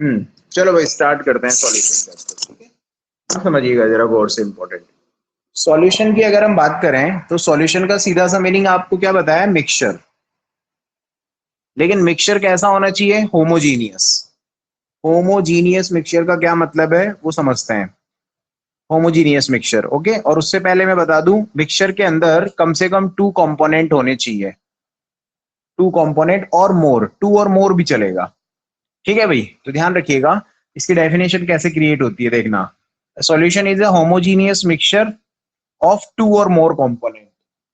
चलो भाई स्टार्ट करते हैं सॉल्यूशन चैप्टर, ठीक है। समझिएगा जरा गौर से, इंपॉर्टेंट सॉल्यूशन की अगर हम बात करें तो सॉल्यूशन का सीधा सा मीनिंग आपको क्या बताया, मिक्सचर। लेकिन मिक्सचर कैसा होना चाहिए, होमोजीनियस। होमोजीनियस मिक्सचर का क्या मतलब है वो समझते हैं। Homogeneous mixture, okay. और उससे पहले मैं बता दूं, मिक्सचर के अंदर कम से कम 2 कंपोनेंट होने चाहिए। 2 कंपोनेंट और मोर, 2 और मोर भी चलेगा, ठीक है भाई। तो ध्यान रखिएगा इसकी डेफिनेशन कैसे क्रिएट होती है, देखना। Solution is a homogeneous mixture of 2 और मोर कंपोनेंट,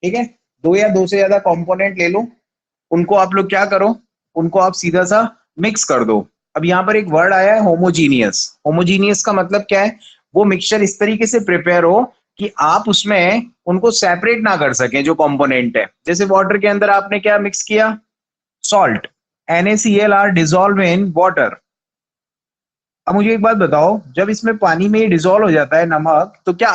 ठीक है। 2 या 2 से ज्यादा कंपोनेंट ले लो, उनको आप लोग क्या करो, उनको आप सीधा सा मिक्स कर दो। अब यहाँ पर एक वर्ड आया है होमोजीनियस। होमोजीनियस का मतलब क्या है, वो मिक्सचर इस तरीके से प्रिपेयर हो कि आप उसमें उनको सेपरेट ना कर सकें जो कंपोनेंट है। जैसे वाटर के अंदर आपने क्या मिक्स किया, salt, NaCl are dissolve in water. अब मुझे एक बात बताओ, जब इसमें पानी में डिजोल्व हो जाता है नमक, तो क्या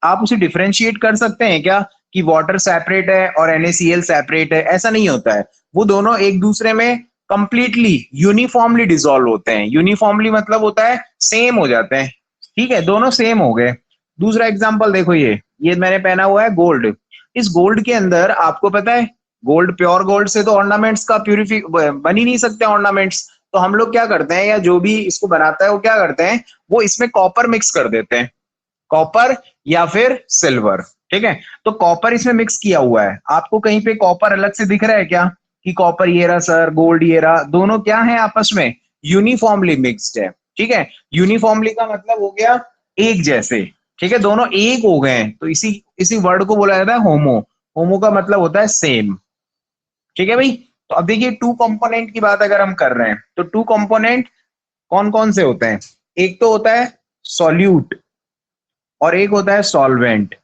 आप उसे डिफरेंशिएट कर सकते हैं क्या कि वाटर सेपरेट है और NaCl सेपरेट है? ऐसा नहीं होता है। वो दोनों एक दूसरे में कंप्लीटली यूनिफॉर्मली डिजोल्व होते हैं। यूनिफॉर्मली मतलब होता है सेम हो जाते हैं, ठीक है, दोनों सेम हो गए। दूसरा एग्जाम्पल देखो, ये मैंने पहना हुआ है गोल्ड। इस गोल्ड के अंदर आपको पता है, गोल्ड, प्योर गोल्ड से तो ऑर्नामेंट्स का प्यूरिफी बन ही नहीं सकते ऑर्नामेंट्स। तो हम लोग क्या करते हैं, या जो भी इसको बनाता है वो क्या करते हैं, वो इसमें कॉपर मिक्स कर देते हैं, कॉपर या फिर सिल्वर, ठीक है। तो कॉपर इसमें मिक्स किया हुआ है, आपको कहीं पे कॉपर अलग से दिख रहा है क्या कि कॉपर ये रहा सर, गोल्ड ये रहा? दोनों क्या है आपस में, यूनिफॉर्मली मिक्स्ड है, ठीक है। यूनिफॉर्मली का मतलब हो गया एक जैसे, ठीक है, दोनों एक हो गए हैं। तो इसी इसी वर्ड को बोला जाता है होमो। होमो का मतलब होता है सेम, ठीक है भाई। तो अब देखिए, 2 कंपोनेंट की बात अगर हम कर रहे हैं तो 2 कंपोनेंट कौन कौन से होते हैं? एक तो होता है सॉल्यूट और एक होता है सॉल्वेंट।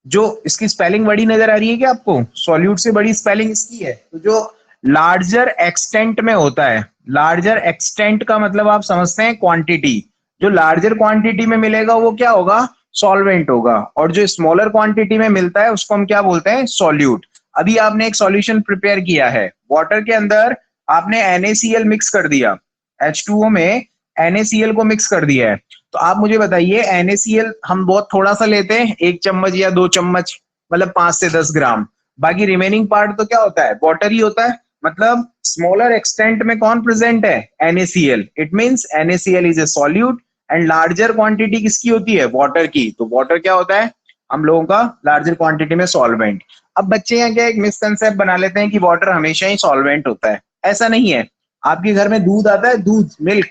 जो इसकी स्पेलिंग बड़ी नजर आ रही है क्या आपको, सॉल्यूट से बड़ी स्पेलिंग इसकी है। तो जो लार्जर एक्सटेंट में होता है, लार्जर एक्सटेंट का मतलब आप समझते हैं क्वांटिटी, जो लार्जर क्वांटिटी में मिलेगा वो क्या होगा, सॉल्वेंट होगा। और जो स्मॉलर क्वांटिटी में मिलता है उसको हम क्या बोलते हैं, सॉल्यूट। अभी आपने एक सॉल्यूशन प्रिपेयर किया है वाटर के अंदर, आपने NaCl मिक्स कर दिया, H2O में NaCl को मिक्स कर दिया है। तो आप मुझे बताइए, NaCl हम बहुत थोड़ा सा लेते हैं, 1 चम्मच या 2 चम्मच, मतलब 5 से 10 ग्राम। बाकी रिमेनिंग पार्ट तो क्या होता है, वाटर ही होता है। मतलब स्मॉलर एक्सटेंट में कौन प्रेजेंट है, NaCl। It means NaCl is a solute and larger quantity किसकी होती है, वाटर की। तो वाटर क्या होता है हम लोगों का, लार्जर क्वांटिटी में सॉल्वेंट। अब बच्चे यहाँ क्या एक मिसकंसेप्ट बना लेते हैं कि वाटर हमेशा ही सॉल्वेंट होता है। ऐसा नहीं है। आपके घर में दूध आता है, दूध, मिल्क,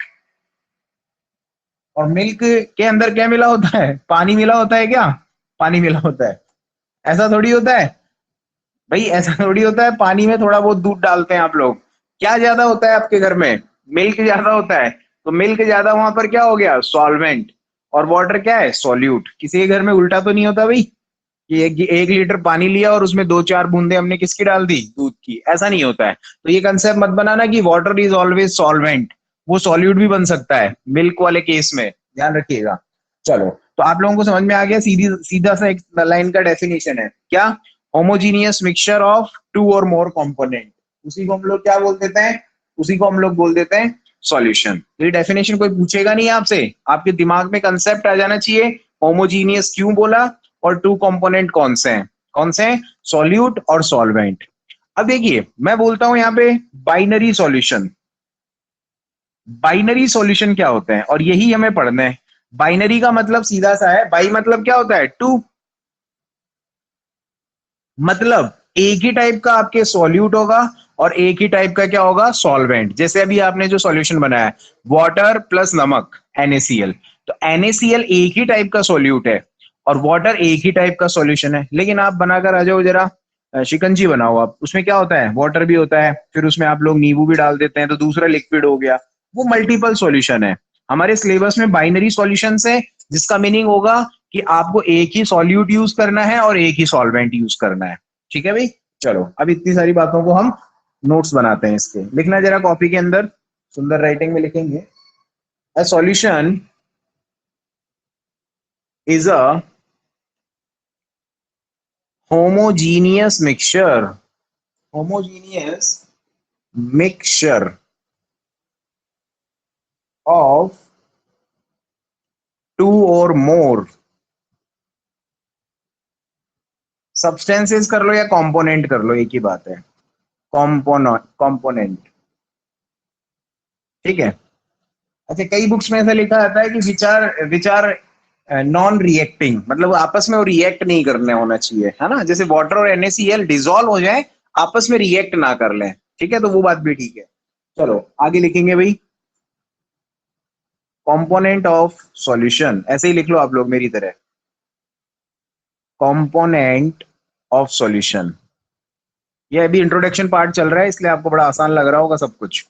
और मिल्क के अंदर क्या मिला होता है, पानी मिला होता है क्या, पानी मिला होता है। ऐसा थोड़ी होता है भाई, ऐसा थोड़ी होता है। पानी में थोड़ा बहुत दूध डालते हैं आप लोग। क्या ज्यादा होता है आपके घर में, मिल्क ज्यादा होता है। तो मिल्क ज्यादा वहां पर क्या हो गया, सॉल्वेंट। और वाटर क्या है, सॉल्यूट। किसी के घर में उल्टा तो नहीं होता भाई कि 1 लीटर पानी लिया और उसमें 2-4 बूंदे हमने किसकी डाल दी, दूध की। ऐसा नहीं होता है। तो ये कंसेप्ट मत बनाना कि वाटर इज ऑलवेज सॉल्वेंट, वो सॉल्यूट भी बन सकता है मिल्क वाले केस में, ध्यान रखिएगा। चलो, तो आप लोगों को समझ में आ गया, सीधी सीधा सा एक लाइन का डेफिनेशन है क्या, होमोजीनियस मिक्सचर ऑफ 2 और मोर कंपोनेंट। उसी को हम लोग क्या बोल देते हैं, उसी को हम लोग बोल देते हैं सॉल्यूशन। ये डेफिनेशन कोई पूछेगा नहीं आपसे, आपके दिमाग में कंसेप्ट आ जाना चाहिए, होमोजीनियस क्यों बोला और 2 कंपोनेंट कौन से हैं, कौन से हैं, सॉल्यूट और सॉल्वेंट। अब देखिए मैं बोलता हूं यहाँ पे बाइनरी सॉल्यूशन। बाइनरी सॉल्यूशन क्या होते हैं और यही हमें पढ़ना है। बाइनरी का मतलब सीधा सा है, बाई मतलब क्या होता है, 2। मतलब एक ही टाइप का आपके सॉल्यूट होगा और एक ही टाइप का क्या होगा, सॉल्वेंट। जैसे अभी आपने जो सॉल्यूशन बनाया वाटर प्लस नमक, NaCl। तो NaCl एक ही टाइप का सॉल्यूट है और वाटर एक ही टाइप का सॉल्यूशन है। लेकिन आप बनाकर आ जाओ जरा, शिकंजी बनाओ आप, उसमें क्या होता है, वाटर भी होता है, फिर उसमें आप लोग नींबू भी डाल देते हैं तो दूसरा लिक्विड हो गया। वो मल्टीपल सॉल्यूशन है। हमारे सिलेबस में बाइनरी सॉल्यूशन है, जिसका मीनिंग होगा कि आपको एक ही सॉल्यूट यूज करना है और एक ही सॉल्वेंट यूज करना है, ठीक है भाई। चलो, अब इतनी सारी बातों को हम नोट्स बनाते हैं इसके, लिखना जरा कॉपी के अंदर, सुंदर राइटिंग में लिखेंगे। A solution is a homogeneous mixture, homogeneous mixture of two or more substances कर लो या कंपोनेंट कर लो, एक ही बात है। कंपोनेंट, ठीक है। अच्छा, कई बुक्स में ऐसा लिखा जाता है कि विचार विचार नॉन रिएक्टिंग, मतलब आपस में वो रिएक्ट नहीं करने होना चाहिए, है ना। जैसे वाटर और NaCl डिसॉल्व हो जाए, आपस में रिएक्ट ना कर लें, ठीक है, तो वो बात भी ठीक है। चलो आगे लिखेंगे भाई, कंपोनेंट ऑफ सॉल्यूशन, ऐसे ही लिख लो आप लोग मेरी तरह, कंपोनेंट ऑफ सॉल्यूशन। ये अभी इंट्रोडक्शन पार्ट चल रहा है, इसलिए आपको बड़ा आसान लग रहा होगा सब कुछ।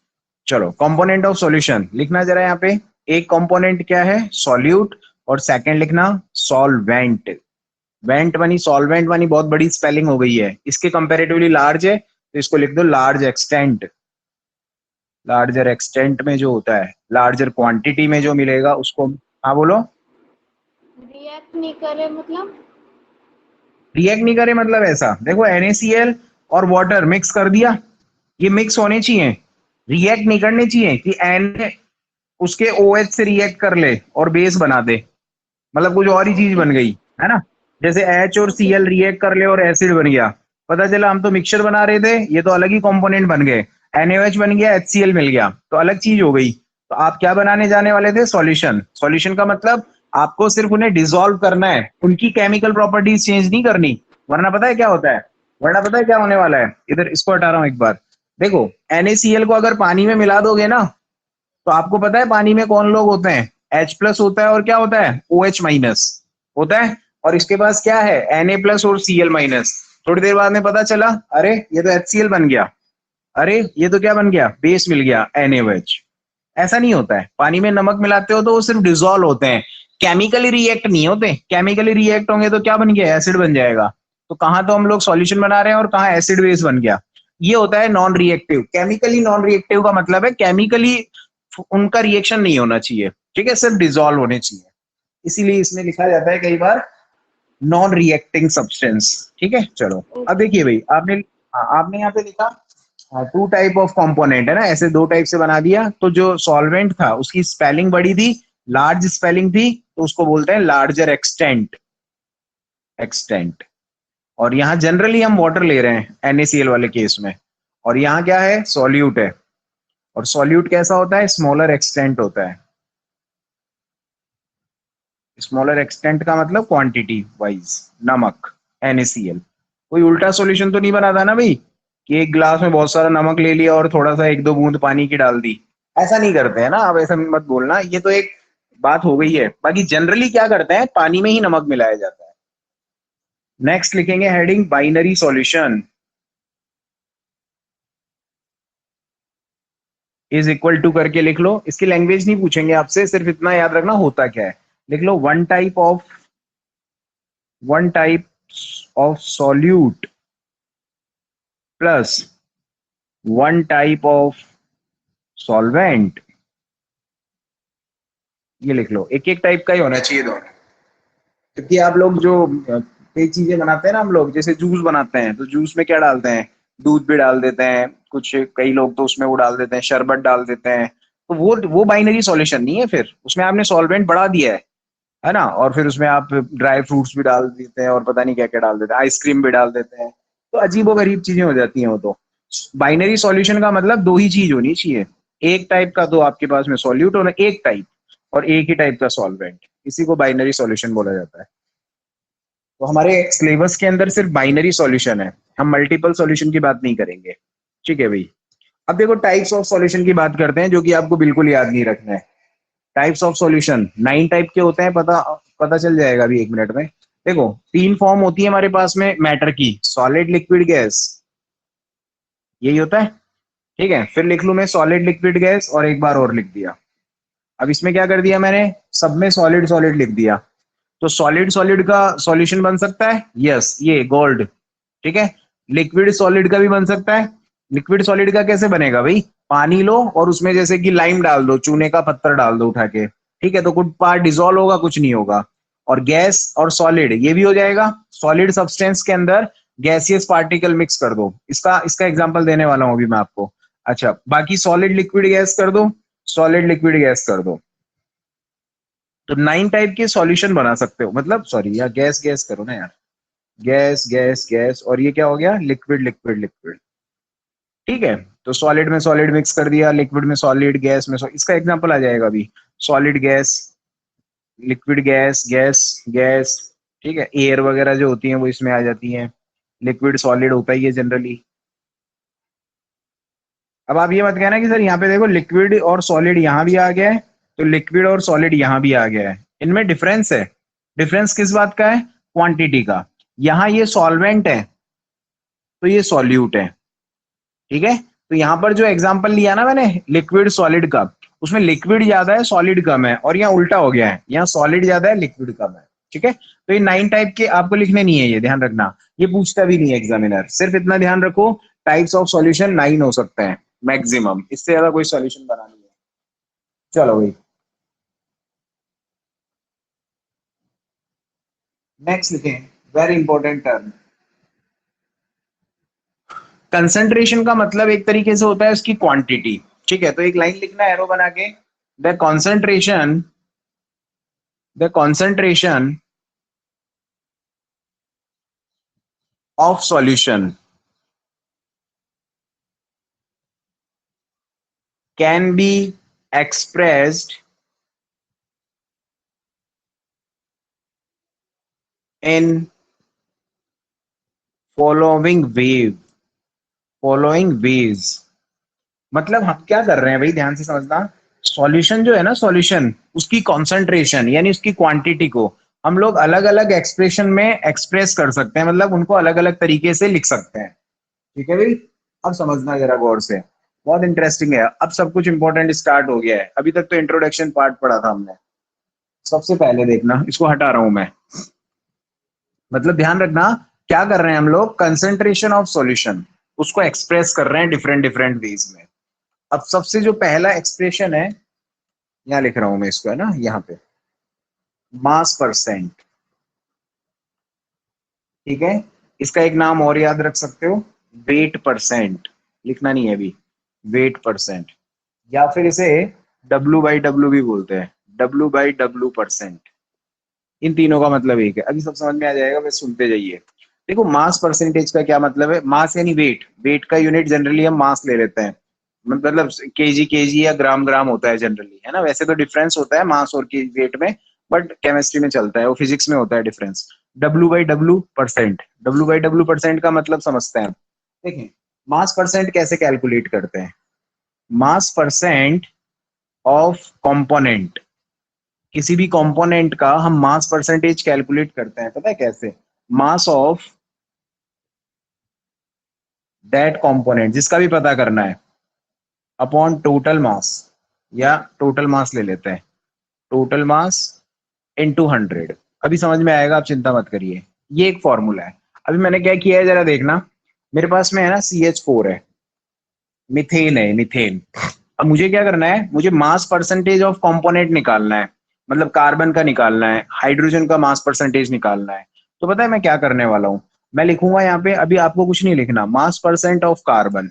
चलो, कंपोनेंट ऑफ सॉल्यूशन लिखना जरा यहाँ पे। एक कंपोनेंट क्या है? सॉल्यूट, और सेकंड लिखना सॉल्वेंट। वेंट बनी, सॉल्वेंट बनी, बहुत बड़ी स्पेलिंग हो गई है, इसके कंपैरेटिवली लार्ज है, तो इसको लिख दो लार्ज एक्सटेंट। लार्जर एक्सटेंट में जो होता है, लार्जर क्वांटिटी में जो मिलेगा उसको, हाँ बोलो। रिएक्ट नहीं करे मतलब? रिएक्ट नहीं करे मतलब ऐसा, देखो NaCl और वाटर मिक्स कर दिया, ये मिक्स होने चाहिए, रिएक्ट नहीं करने चाहिए कि N उसके OH से रिएक्ट कर ले और बेस बना दे, मतलब कुछ और ही चीज ओके बन गई, है ना। जैसे H और ओके। Cl रिएक्ट कर ले और एसिड बन गया, पता चला हम तो मिक्सचर बना रहे थे, ये तो अलग ही कंपोनेंट बन गए। NaOH बन गया, HCl मिल गया, तो अलग चीज हो गई। तो आप क्या बनाने जाने वाले थे? सॉल्यूशन। सॉल्यूशन का मतलब आपको सिर्फ उन्हें डिसॉल्व करना है, उनकी केमिकल प्रॉपर्टीज चेंज नहीं करनी, वरना पता है क्या होता है, वरना पता है क्या होने वाला है। इधर इसको हटा रहा हूं एक बार, देखो NaCl को अगर पानी में मिला दोगे ना, तो आपको पता है पानी में कौन लोग होते हैं? H+ होता है, और क्या होता है? OH- होता है, और इसके पास क्या है? Na+ और Cl-। थोड़ी देर बाद में पता चला, अरे ये तो HCl बन गया, अरे ये तो क्या बन गया? बेस मिल गया NaOH। ऐसा नहीं होता है, पानी में नमक मिलाते हो तो वो सिर्फ डिसॉल्व होते हैं, केमिकली रिएक्ट नहीं होते। केमिकली रिएक्ट होंगे तो क्या बन गया? एसिड बन जाएगा। तो कहाँ तो हम लोग सॉल्यूशन बना रहे हैं और कहाँ एसिड बेस बन गया। ये होता है non reactive. Chemically non reactive का मतलब है केमिकली उनका रिएक्शन नहीं होना चाहिए, ठीक है, सिर्फ डिसॉल्व होने चाहिए। इसीलिए इसमें लिखा जाता है कई बार नॉन रिएक्टिंग सब्सटेंस, ठीक है। चलो अब ओके। देखिए भाई, आपने आपने यहाँ पे लिखा टू टाइप ऑफ कंपोनेंट, है ना, ऐसे दो टाइप से बना दिया। तो जो सॉल्वेंट था उसकी स्पेलिंग बड़ी थी, लार्ज स्पेलिंग थी, तो उसको बोलते हैं लार्जर एक्सटेंट। एक्सटेंट। और यहाँ जनरली हम वाटर ले रहे हैं NaCl वाले केस में, और यहाँ क्या है? सॉल्यूट है। और सॉल्यूट कैसा होता है? स्मॉलर एक्सटेंट होता है। स्मॉलर एक्सटेंट का मतलब क्वांटिटी वाइज, नमक NaCl। कोई उल्टा सॉल्यूशन तो नहीं बना था ना भाई, कि एक ग्लास में बहुत सारा नमक ले लिया और थोड़ा सा एक दो बूंद पानी की डाल दी। ऐसा नहीं करते हैं ना, अब ऐसा मत बोलना, ये तो एक बात हो गई है। बाकी जनरली क्या करते हैं, पानी में ही नमक मिलाया जाता है। नेक्स्ट लिखेंगे heading binary solution is equal to करके लिख लो। इसकी लैंग्वेज नहीं पूछेंगे आपसे, सिर्फ इतना याद रखना होता क्या है। लिख लो one type of solute plus one type of solvent. ये लिख लो, एक एक टाइप का ही होना चाहिए दोनों, क्योंकि आप लोग जो कई चीजें बनाते हैं ना, हम लोग जैसे जूस बनाते हैं, तो जूस में क्या डालते हैं? दूध भी डाल देते हैं कुछ, कई लोग तो उसमें वो डाल देते हैं, शरबत डाल देते हैं। तो वो बाइनरी सॉल्यूशन नहीं है, फिर उसमें आपने सॉल्वेंट बढ़ा दिया है ना, और फिर उसमें आप ड्राई फ्रूट्स भी डाल देते हैं और पता नहीं क्या क्या डाल देते हैं, आइसक्रीम भी डाल देते हैं, तो अजीबो गरीब चीजें हो जाती हैं वो तो। बाइनरी सॉल्यूशन का मतलब दो ही चीज होनी चाहिए, एक टाइप का दो आपके पास में सॉल्यूट होना, एक टाइप, और एक ही टाइप का सॉल्वेंट, इसी को बाइनरी सॉल्यूशन बोला जाता है। तो हमारे सिलेबस के अंदर सिर्फ बाइनरी सॉल्यूशन है, हम मल्टीपल सॉल्यूशन की बात नहीं करेंगे, ठीक है भाई। अब देखो टाइप्स ऑफ सॉल्यूशन की बात करते हैं, जो कि आपको बिल्कुल याद नहीं रखना है। टाइप्स ऑफ सॉल्यूशन 9 टाइप के होते हैं, पता पता चल जाएगा अभी एक मिनट में। देखो 3 फॉर्म होती है हमारे पास में मैटर की, सॉलिड लिक्विड गैस, यही होता है, ठीक है। फिर लिख लू मैं सॉलिड लिक्विड गैस, और एक बार और लिख दिया। अब इसमें क्या कर दिया मैंने? सब में सॉलिड सॉलिड लिख दिया। तो सॉलिड सॉलिड का सॉल्यूशन बन सकता है, यस, ये गोल्ड, ठीक है। लिक्विड सॉलिड का भी बन सकता है। लिक्विड सॉलिड का कैसे बनेगा भाई? पानी लो और उसमें जैसे कि लाइम डाल दो, चूने का पत्थर डाल दो उठा के, ठीक है, तो कुछ पार्ट डिसॉल्व होगा, कुछ नहीं होगा। और गैस और सॉलिड ये भी हो जाएगा, सॉलिड सब्सटेंस के अंदर गैसियस पार्टिकल मिक्स कर दो, इसका इसका एग्जांपल देने वाला हूं अभी मैं आपको। अच्छा, बाकी सॉलिड लिक्विड गैस कर दो, सॉलिड लिक्विड गैस कर दो, तो 9 टाइप के सॉल्यूशन बना सकते हो, मतलब सॉरी या गैस गैस करो ना यार, गैस गैस गैस, और ये क्या हो गया, लिक्विड लिक्विड लिक्विड। ठीक है, तो सॉलिड में सॉलिड मिक्स कर दिया, लिक्विड में सॉलिड, गैस में इसका एग्जांपल आ जाएगा अभी, solid gas, liquid gas, gas gas. ठीक है, एयर वगैरह जो होती है वो इसमें आ जाती हैं, लिक्विड सॉलिड होता ही है जनरली। अब आप ये मत कहना कि सर यहाँ पे देखो लिक्विड और सॉलिड यहाँ भी आ गया है, तो लिक्विड और सॉलिड यहाँ भी आ गया है, इनमें डिफरेंस है। डिफरेंस किस बात का है, क्वांटिटी का। यहाँ ये सॉल्वेंट है तो ये सॉल्यूट है। ठीक है, तो यहाँ पर जो एग्जांपल लिया ना मैंने लिक्विड सॉलिड का, उसमें लिक्विड ज्यादा है सॉलिड कम है, और यहाँ उल्टा हो गया है, यहाँ सॉलिड ज्यादा है लिक्विड कम है। ठीक है, तो ये 9 टाइप के आपको लिखने नहीं है, ये ध्यान रखना, ये पूछता भी नहीं है एग्जामिनर, सिर्फ इतना ध्यान रखो टाइप्स ऑफ सॉल्यूशन 9 हो सकते हैं मैक्सिमम, इससे ज्यादा कोई सॉल्यूशन बना नहीं है। चलो भाई नेक्स्ट लिखें, वेरी इंपॉर्टेंट टर्म। कंसंट्रेशन का मतलब एक तरीके से होता है उसकी क्वांटिटी। ठीक है, तो एक लाइन लिखना एरो बना के, the concentration of solution can be expressed in following ways। मतलब हम क्या कर रहे हैं भाई, ध्यान से समझना, सॉल्यूशन जो है ना, सॉल्यूशन उसकी कॉन्सेंट्रेशन यानी उसकी क्वांटिटी को हम लोग अलग अलग एक्सप्रेशन में एक्सप्रेस कर सकते हैं, मतलब उनको अलग अलग तरीके से लिख सकते हैं। ठीक है भाई, अब समझना जरा गौर से, बहुत इंटरेस्टिंग है, अब सब कुछ इंपॉर्टेंट स्टार्ट हो गया है, अभी तक तो इंट्रोडक्शन पार्ट पढ़ा था हमने। सबसे पहले देखना, इसको हटा रहा हूं मैं, मतलब ध्यान रखना क्या कर रहे हैं हम लोग, कंसेंट्रेशन ऑफ सॉल्यूशन उसको एक्सप्रेस कर रहे हैं डिफरेंट डिफरेंट वेज में। अब सबसे जो पहला एक्सप्रेशन है, यहाँ लिख रहा हूं मैं इसको, है ना, यहाँ पे मास परसेंट। ठीक है, इसका एक नाम और याद रख सकते हो, वेट परसेंट, लिखना नहीं है अभी, वेट परसेंट, या फिर इसे W/W भी बोलते हैं, W/W%। इन तीनों का मतलब एक है, अभी सब समझ में आ जाएगा, बस सुनते जाइए। देखो मास परसेंटेज का क्या मतलब है, मास यानी वेट, वेट का यूनिट जनरली हम मास ले लेते हैं, मतलब केजी या ग्राम ग्राम होता है जनरली, है ना, वैसे तो डिफरेंस होता है मास और वेट में, बट केमिस्ट्री में चलता है, वो फिजिक्स में होता है डिफरेंस। W/W%, W/W% का मतलब समझते हैं। देखिए मास परसेंट कैसे कैलकुलेट करते हैं, मास परसेंट ऑफ कंपोनेंट, किसी भी कंपोनेंट का हम मास परसेंटेज कैलकुलेट करते हैं, पता है कैसे, मास ऑफ दैट कंपोनेंट, जिसका भी पता करना है, अपॉन टोटल मास, या टोटल मास ले लेते हैं, टोटल मास इनटू 100। अभी समझ में आएगा, आप चिंता मत करिए, ये एक फॉर्मूला है। अभी मैंने क्या किया है जरा देखना, मेरे पास में है ना CH4 है, मिथेन है, मिथेन। अब मुझे क्या करना है, मुझे मास परसेंटेज ऑफ कंपोनेंट निकालना है, मतलब कार्बन का निकालना है, हाइड्रोजन का मास परसेंटेज निकालना है। तो पता है मैं क्या करने वाला हूं, मैं लिखूंगा यहाँ पे, अभी आपको कुछ नहीं लिखना, मास परसेंट ऑफ कार्बन,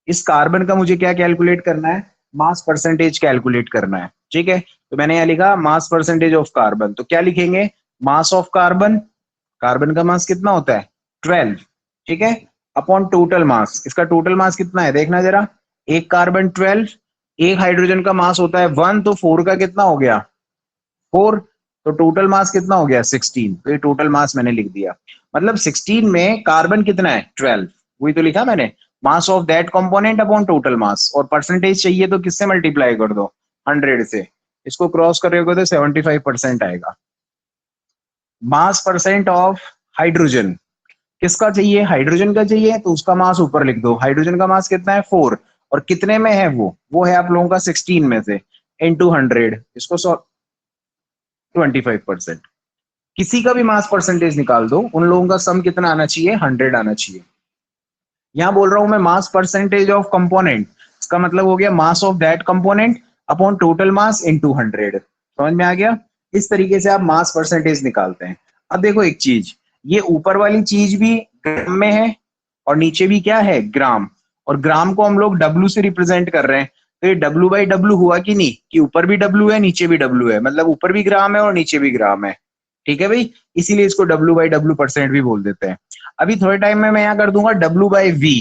इस कार्बन का मुझे क्या कैलकुलेट करना है, मास परसेंटेज कैलकुलेट करना है। ठीक है, तो मैंने यहाँ लिखा मास परसेंटेज ऑफ कार्बन, तो क्या लिखेंगे, मास ऑफ कार्बन, कार्बन का मास कितना होता है 12, ठीक है, अपॉन टोटल मास, इसका टोटल मास कितना है देखना जरा, एक कार्बन 12, एक हाइड्रोजन का मास होता है 1, तो 4 का कितना हो गया 4, तो टोटल मास कितना हो गया 16, तो ये टोटल मास मैंने लिख दिया, मतलब 16 में कार्बन कितना है 12, वही तो लिखा मैंने, mass of that component upon total mass, और परसेंटेज चाहिए तो किससे मल्टीप्लाई कर दो 100 से, इसको क्रॉस करोगे तो 75% आएगा। मास परसेंट ऑफ हाइड्रोजन, किसका चाहिए, हाइड्रोजन का चाहिए, तो उसका मास ऊपर लिख दो, हाइड्रोजन का मास कितना है 4, और कितने में है वो है आप लोगों का 16 में से, इनटू 100, इसको 25%। किसी का भी मास परसेंटेज निकाल दो, उन लोगों का सम कितना आना चाहिए 100 आना चाहिए। यहां बोल रहा हूं मैं मास परसेंटेज ऑफ कंपोनेंट, इसका मतलब हो गया mass of that component upon total mass into 100। समझ में आ गया, इस तरीके से आप मास परसेंटेज निकालते हैं। अब देखो एक चीज, ये ऊपर वाली चीज भी ग्राम में है और नीचे भी क्या है ग्राम, और ग्राम को हम लोग W से रिप्रेजेंट कर रहे हैं, तो ये W/W हुआ कि नहीं, कि ऊपर भी W है नीचे भी W है, मतलब ऊपर भी ग्राम है और नीचे भी ग्राम है। ठीक है भाई, इसीलिए इसको W/W% भी बोल देते हैं। अभी थोड़े टाइम में मैं यहाँ कर दूंगा W/V।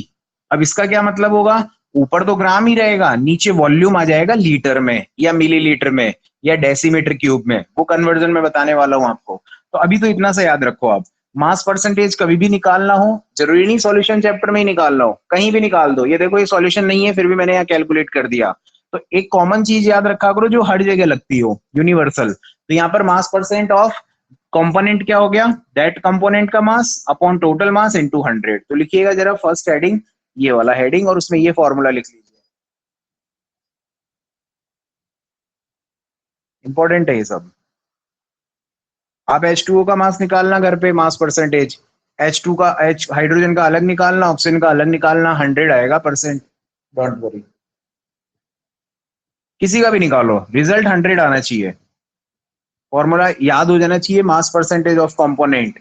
अब इसका क्या मतलब होगा, ऊपर तो ग्राम ही रहेगा, नीचे वॉल्यूम आ जाएगा लीटर में या मिलीलीटर में या डेसीमीटर क्यूब में, वो कन्वर्जन में बताने वाला हूँ आपको। तो अभी तो इतना सा याद रखो आप, मास परसेंटेज कभी भी निकालना हो, जरूरी नहीं सॉल्यूशन चैप्टर में ही निकालना हो, कहीं भी निकाल दो। ये देखो ये सॉल्यूशन नहीं है फिर भी मैंने यहाँ कैलकुलेट कर दिया। तो एक कॉमन चीज याद रखा करो जो हर जगह लगती हो, यूनिवर्सल। तो यहाँ पर मास परसेंट ऑफ कंपोनेंट क्या हो गया, दैट कंपोनेंट का mass upon total mass into 100। तो लिखिएगा जरा फर्स्ट हेडिंग, ये वाला हेडिंग, और उसमें ये फॉर्मूला लिख लीजिए, इंपॉर्टेंट है ये सब। आप H2O का मास निकालना घर पे, मास परसेंटेज, H2 का, H हाइड्रोजन का अलग निकालना, ऑक्सीजन का अलग निकालना, 100 आएगा परसेंट, डोंट वरी। किसी का भी निकालो, रिजल्ट 100 आना चाहिए। फॉर्मूला याद हो जाना चाहिए, मास percentage of component,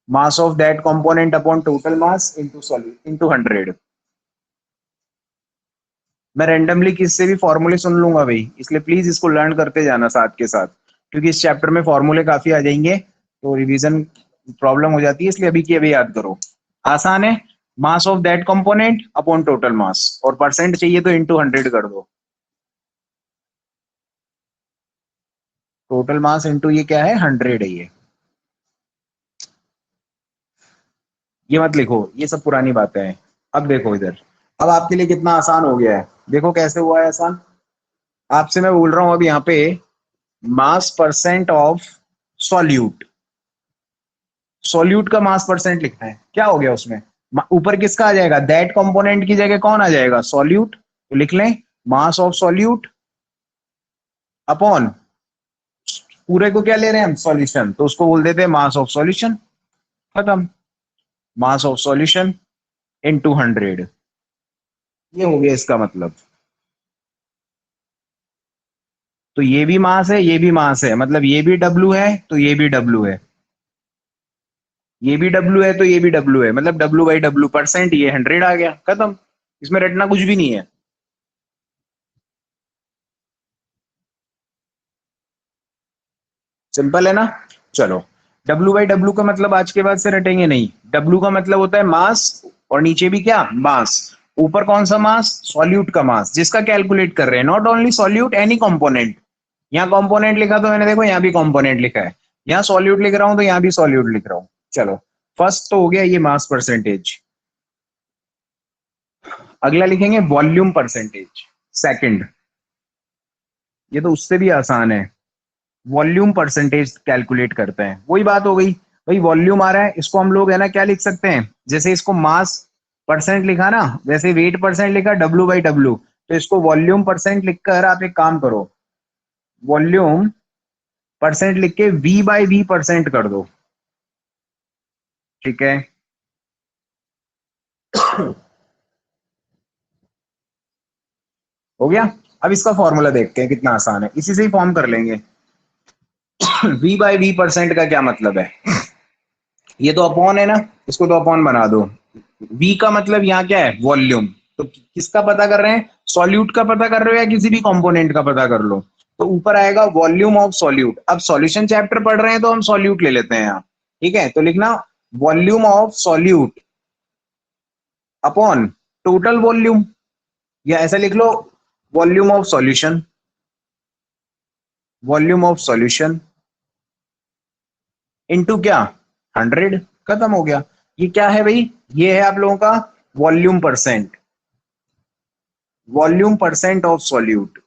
mass of that component upon total mass into solute into 100। मैं रैंडमली किससे भी फॉर्मूले सुन लूंगा भाई, इसलिए प्लीज इसको लर्न करते जाना साथ के साथ, क्योंकि इस चैप्टर में फॉर्मूले काफी आ जाएंगे तो रिवीजन प्रॉब्लम हो जाती है, इसलिए अभी की अभी याद करो। आसान है, mass of that component upon total mass, और परसेंट चाहिए तो इनटू 100 कर दो। टोटल मास इनटू ये क्या है, 100 है ये मत लिखो, ये सब पुरानी बातें हैं। अब देखो इधर, अब आपके लिए कितना आसान हो गया है, देखो कैसे हुआ है आसान। आपसे मैं बोल रहा हूं अब यहाँ पे मास परसेंट ऑफ सॉल्यूट, सॉल्यूट का मास परसेंट लिखना है, क्या हो गया उसमें, ऊपर किसका आ जाएगा, दैट कंपोनेंट की जगह कौन आ जाएगा, सॉल्यूट। तो लिख लें मास ऑफ सॉल्यूट अपॉन, पूरे को क्या ले रहे हैं हम, सॉल्यूशन, तो उसको बोल देते हैं मास ऑफ सॉल्यूशन, खत्म। मास ऑफ सॉल्यूशन इनटू 100, ये हो गया इसका मतलब। तो ये भी मास है ये भी मास है, मतलब ये भी W है तो ये भी W है, ये भी W है तो ये भी W है, मतलब W/W परसेंट, ये 100 आ गया, खत्म। इसमें रटना कुछ भी नहीं है। सिंपल है ना। चलो, W/W का मतलब आज के बाद से रटेंगे नहीं। W का मतलब होता है मास, और नीचे भी क्या, मास। ऊपर कौन सा मास, सॉल्यूट का मास, जिसका कैलकुलेट कर रहे हैं, not only solute, any component. यहाँ कंपोनेंट लिखा तो मैंने, देखो यहाँ भी कंपोनेंट लिखा है, यहाँ सॉल्यूट लिख रहा हूं तो यहाँ भी सॉल्यूट लिख रहा हूँ। चलो, फर्स्ट तो हो गया ये मास परसेंटेज। अगला लिखेंगे वॉल्यूम परसेंटेज, सेकंड। ये तो उससे भी आसान है, वॉल्यूम परसेंटेज कैलकुलेट करते हैं, वही बात हो गई भाई। वॉल्यूम आ रहा है, इसको हम लोग है ना क्या लिख सकते हैं, जैसे इसको मास परसेंट लिखा ना, वैसे वेट परसेंट लिखा W/W, तो इसको वॉल्यूम परसेंट लिखकर आप एक काम करो, वॉल्यूम परसेंट लिख के V/V परसेंट कर दो, ठीक है। हो गया। अब इसका फॉर्मूला देखते हैं कितना आसान है, इसी से ही फॉर्म कर लेंगे। V/V परसेंट का क्या मतलब है, ये तो अपॉन है ना, इसको तो अपॉन बना दो। V का मतलब यहाँ क्या है, वॉल्यूम। तो किसका पता कर रहे हैं, सॉल्यूट का पता कर रहे हो या किसी भी कंपोनेंट का पता कर लो। तो ऊपर आएगा वॉल्यूम ऑफ सॉल्यूट। अब सॉल्यूशन चैप्टर पढ़ रहे हैं तो हम सॉल्यूट ले लेते हैं यहाँ, ठीक है। तो लिखना volume of solute upon total volume, या ऐसा लिख low volume of solution, volume of solution into क्या, 100, खत्म हो गया। ये क्या है भाई, ये है आप लोगों का volume percent, volume percent of solute.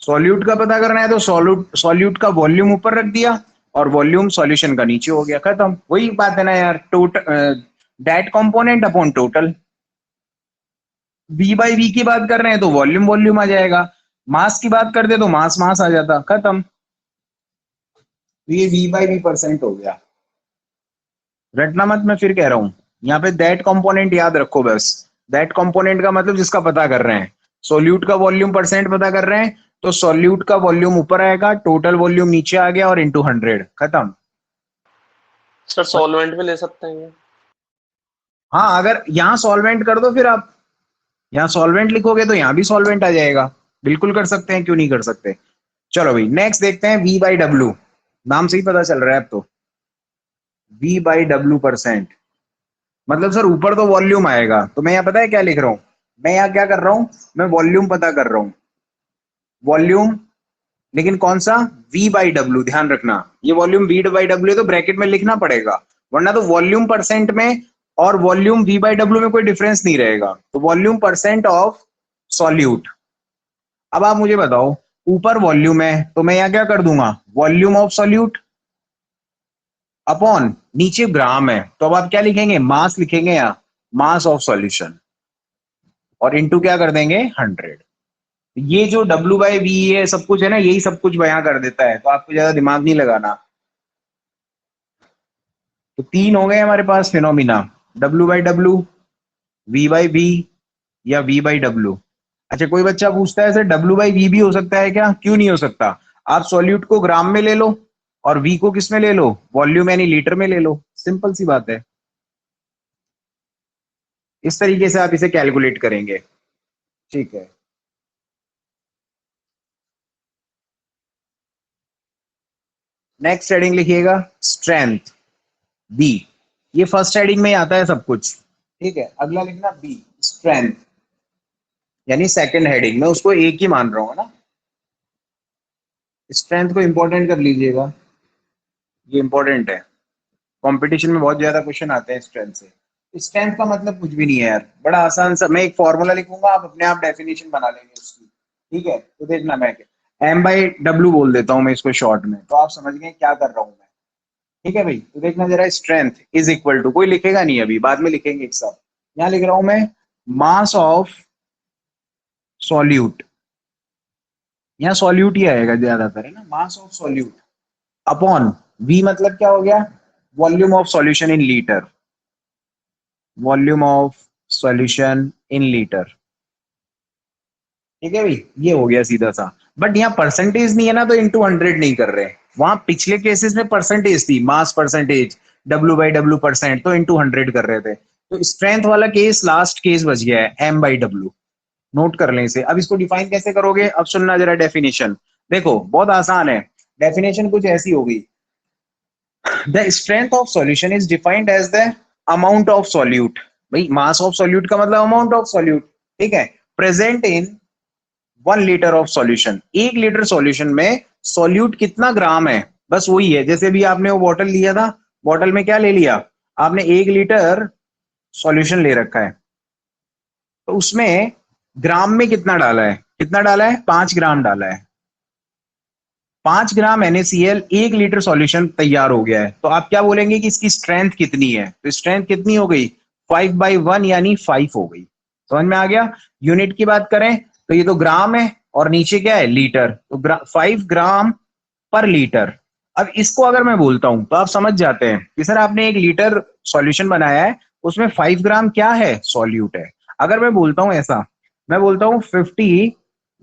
Solute का पता करना है तो सॉल्यूट, सॉल्यूट का वॉल्यूम ऊपर रख दिया और वॉल्यूम सॉल्यूशन का नीचे हो गया, खत्म। वही बात है ना यार, total that component upon total. V/V की बात कर रहे हैं तो वॉल्यूम वॉल्यूम आ जाएगा, मास की बात करते तो मास मास आ जाता, खत्म। तो ये V/V परसेंट हो गया। रटना मत, मैं फिर कह रहा हूं, यहाँ पे दैट कंपोनेंट याद रखो बस। दैट कंपोनेंट का मतलब जिसका पता कर रहे हैं, सोल्यूट का वॉल्यूम परसेंट पता कर रहे हैं तो सोल्यूट का वॉल्यूम ऊपर आएगा, टोटल वॉल्यूम नीचे आ गया और इनटू 100, खत्म। सर सॉल्वेंट भी ले सकते हैं ये? हाँ, अगर यहाँ सॉल्वेंट कर दो फिर आप, यहाँ सॉल्वेंट लिखोगे तो यहाँ भी सॉल्वेंट आ जाएगा। बिल्कुल कर सकते हैं, क्यों नहीं कर सकते। चलो भाई नेक्स्ट देखते हैं, V बाई डब्ल्यू, नाम से ही पता चल रहा है अब तो, V बाई डब्ल्यू परसेंट, मतलब सर ऊपर तो वॉल्यूम आएगा, तो मैं यहाँ पता है क्या लिख रहा हूँ, मैं यहाँ क्या कर रहा हूँ, मैं वॉल्यूम पता कर रहा हूँ, वॉल्यूम, लेकिन कौन सा, V बाई डब्ल्यू, ध्यान रखना ये वॉल्यूम V बाई डब्ल्यू तो ब्रैकेट में लिखना पड़ेगा, वरना तो वॉल्यूम परसेंट में और वॉल्यूम V बाई डब्ल्यू में कोई डिफरेंस नहीं रहेगा, तो वॉल्यूम परसेंट ऑफ सॉल्यूट। अब आप मुझे बताओ, ऊपर वॉल्यूम है तो मैं यहाँ क्या कर दूंगा, वॉल्यूम ऑफ सॉल्यूट अपॉन, नीचे ग्राम है तो अब आप क्या लिखेंगे, मास लिखेंगे यहाँ, मास ऑफ सॉल्यूशन, और इनटू क्या कर देंगे 100। ये जो W बाई वी है सब कुछ है ना, यही सब कुछ बयां कर देता है, तो आपको ज्यादा दिमाग नहीं लगाना। तो तीन हो गए हमारे पास phenomena, W by W, V by V, या V बाई डब्ल्यू। अच्छा कोई बच्चा पूछता है सर W बाई वी भी हो सकता है क्या, क्यों नहीं हो सकता, आप सॉल्यूट को ग्राम में ले लो और V को किस में ले लो, वॉल्यूम यानी लीटर में ले लो, सिंपल सी बात है। इस तरीके से आप इसे कैलकुलेट करेंगे, ठीक है। नेक्स्ट हेडिंग लिखिएगा स्ट्रेंथ, बी, ये फर्स्ट हेडिंग में आता है सब कुछ, ठीक है। अगला लिखना बी, स्ट्रेंथ, यानी सेकंड हेडिंग में, उसको एक ही मान रहा हूं ना, स्ट्रेंथ को इंपॉर्टेंट कर लीजिएगा, ये इंपॉर्टेंट है, कंपटीशन में बहुत ज्यादा क्वेश्चन आते हैं स्ट्रेंथ से। स्ट्रेंथ का मतलब कुछ भी नहीं है यार, बड़ा आसान सा, मैं एक फॉर्मूला लिखूंगा, आप अपने आप डेफिनेशन बना लेंगे उसकी, ठीक है। तो देखना, मैं एम बाई डब्ल्यू बोल देता हूं मैं इसको शॉर्ट में, तो आप समझ गए क्या कर रहा हूं मैं, ठीक है भाई। तो देखना जरा, स्ट्रेंथ इज इक्वल टू, कोई लिखेगा नहीं अभी, बाद में लिखेंगे एक साथ, यहां लिख रहा हूं मैं, मास ऑफ सॉल्यूट, यहाँ सॉल्यूट ही आएगा ज्यादातर, है ना, mass of solute upon V, मतलब क्या हो गया, volume of solution in litre, volume of solution in litre, ठीक है भाई, ये हो गया सीधा सा। बट यहाँ परसेंटेज नहीं है ना, तो इंटू 100 नहीं कर रहे, वहां पिछले केसेस में परसेंटेज थी, mass percentage, W by W percent, तो इंटू 100 कर रहे थे। तो स्ट्रेंथ वाला केस लास्ट केस बच गया है, M बाई डब्ल्यू, नोट कर लें इसे। अब इसको डिफाइन कैसे करोगे, अब सुनना जरा डेफिनेशन, देखो बहुत आसान है, डेफिनेशन कुछ ऐसी होगी, the strength of solution is defined as the amount of solute, भाई मास ऑफ सॉल्यूट का मतलब अमाउंट ऑफ सॉल्यूट, ठीक है, present in 1 litre of solution, 1 litre solution में सॉल्यूट कितना ग्राम है, बस वही है, जैसे भी आपने वो बॉटल लिया था, बॉटल में क्या ले लिया आपने, 1 लीटर सॉल्यूशन ले रखा है, तो उसमें ग्राम में कितना डाला है, कितना डाला है, 5 ग्राम डाला है, 5 ग्राम NaCl, 1 लीटर सॉल्यूशन तैयार हो गया है, तो आप क्या बोलेंगे कि इसकी स्ट्रेंथ कितनी है, तो स्ट्रेंथ कितनी हो गई, 5/1 यानी 5 हो गई, समझ में आ गया। यूनिट की बात करें तो ये तो ग्राम है और नीचे क्या है, लीटर, तो 5 ग्राम पर लीटर। अब इसको अगर मैं बोलता हूं तो आप समझ जाते हैं कि सर आपने 1 लीटर सॉल्यूशन बनाया है, उसमें 5 ग्राम क्या है, सॉल्यूट है। अगर मैं बोलता हूं ऐसा, मैं बोलता हूं 50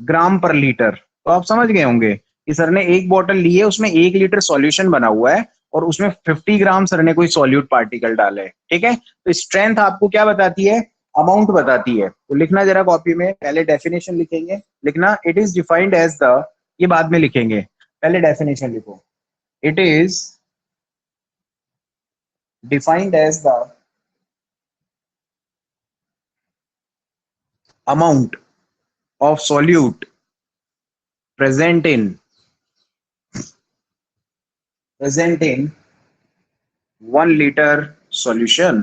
ग्राम पर लीटर, तो आप समझ गए होंगे कि सर ने एक बोतल ली है, उसमें 1 लीटर सॉल्यूशन बना हुआ है और उसमें 50 ग्राम सर ने कोई सॉल्यूट पार्टिकल डाले, ठीक है। तो स्ट्रेंथ आपको क्या बताती है, अमाउंट बताती है। तो लिखना जरा कॉपी में, पहले डेफिनेशन लिखेंगे, लिखना it is defined as the, ये बाद में लिखेंगे, पहले डेफिनेशन लिखो, it is defined as the amount of solute present in 1 liter solution।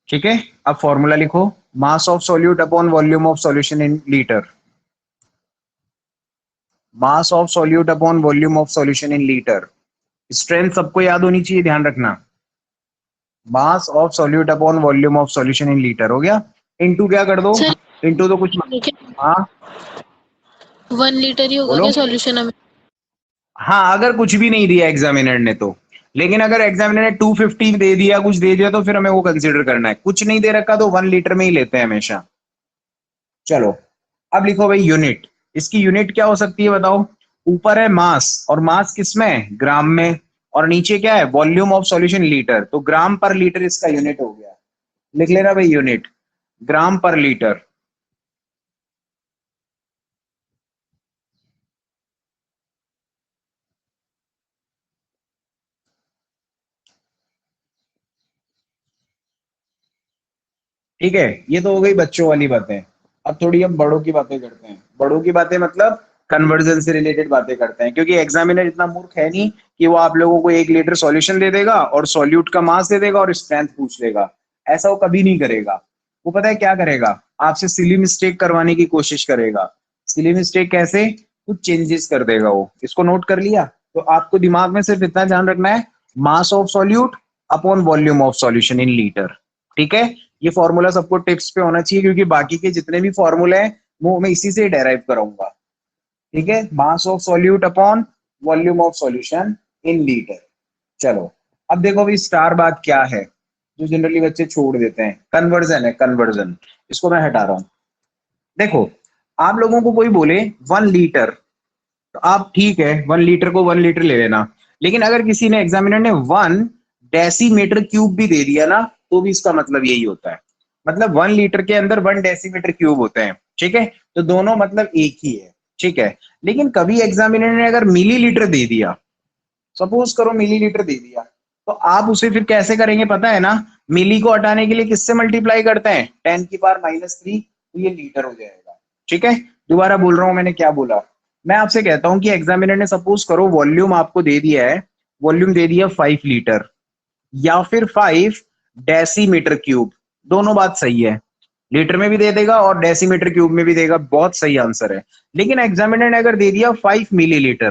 ठीक है, अब फॉर्मूला लिखो, मास of solute upon volume of solution in litre, mass of solute upon volume of solution in litre. Strength सबको याद होनी चाहिए, ध्यान रखना, मास of solute upon volume of solution in litre हो गया, इनटू क्या कर दो, सर इनटू तो कुछ, हाँ 1 लीटर ही होगा बोलो, क्या सॉल्यूशन हमें? हाँ अगर कुछ भी नहीं दिया एग्जामिनर ने तो, लेकिन अगर एग्जामिनर ने 250 दे दिया, कुछ दे दिया, तो फिर हमें वो कंसीडर करना है, कुछ नहीं दे रखा तो 1 लीटर में ही लेते हैं हमेशा। चलो अब लिखो भाई यूनिट, इसकी यूनिट क्या हो सकती है बताओ? ऊपर है मास, और मास किसमें? ग्राम में, और नीचे क्या है? वॉल्यूम ऑफ सॉल्यूशन लीटर, तो ग्राम पर लीटर इसका यूनिट हो गया। लिख लेना भाई यूनिट, ग्राम पर लीटर। ठीक है, ये तो हो गई बच्चों वाली बातें। अब थोड़ी हम बड़ों की बातें करते हैं। बड़ों की बातें मतलब कन्वर्जन से रिलेटेड बातें करते हैं, क्योंकि एग्जामिनर इतना मूर्ख है नहीं कि वो आप लोगों को 1 लीटर सॉल्यूशन दे देगा और सॉल्यूट का मास दे देगा और स्ट्रेंथ पूछ लेगा। ऐसा वो कभी नहीं करेगा। वो पता है क्या करेगा? आपसे सिली मिस्टेक करवाने की कोशिश करेगा। सिली मिस्टेक कैसे? कुछ चेंजेस कर देगा वो। इसको नोट कर लिया? तो आपको दिमाग में सिर्फ इतना ध्यान रखना है, मास of solute upon volume of solution in litre. ठीक है, ये फॉर्मूला सबको टिप्स पे होना चाहिए, क्योंकि बाकी के जितने भी फॉर्मूले हैं वो मैं इसी से डेराइव कराऊंगा। ठीक है, मास of solute upon volume of solution in litre. चलो, अब देखो भाई स्टार बात क्या है जो जनरली बच्चे छोड़ देते हैं? कन्वर्जन है, कन्वर्जन। इसको मैं हटा रहा हूं। देखो, आप लोगों को कोई बोले 1 लीटर, तो आप ठीक है 1 लीटर को 1 लीटर ले लेना। लेकिन अगर किसी ने, एग्जामिनर ने 1 डेसीमीटर क्यूब भी दे दिया ना, तो भी इसका मतलब यही होता है। मतलब 1 लीटर के अंदर 1 डेसीमीटर क्यूब होते हैं। ठीक है, तो दोनों मतलब एक ही है। ठीक है, लेकिन कभी एग्जामिनर ने अगर मिलीलीटर दे दिया, सपोज करो मिलीलीटर दे दिया, तो आप उसे फिर कैसे करेंगे पता है ना? मिली को हटाने के लिए किससे मल्टीप्लाई करते हैं? 10⁻³ तो ये लीटर हो जाएगा। ठीक है, दोबारा बोल रहा हूं मैंने क्या बोला। मैं आपसे कहता हूं कि एग्जामिनर ने सपोज करो वॉल्यूम आपको दे दिया है, वॉल्यूम दे दिया 5 लीटर या फिर 5 डेसीमीटर क्यूब। दोनों बात सही है, लीटर में भी दे देगा और डेसीमीटर क्यूब में भी देगा, बहुत सही आंसर है। लेकिन एग्जामिनर ने अगर दे दिया 5 मिलीलीटर,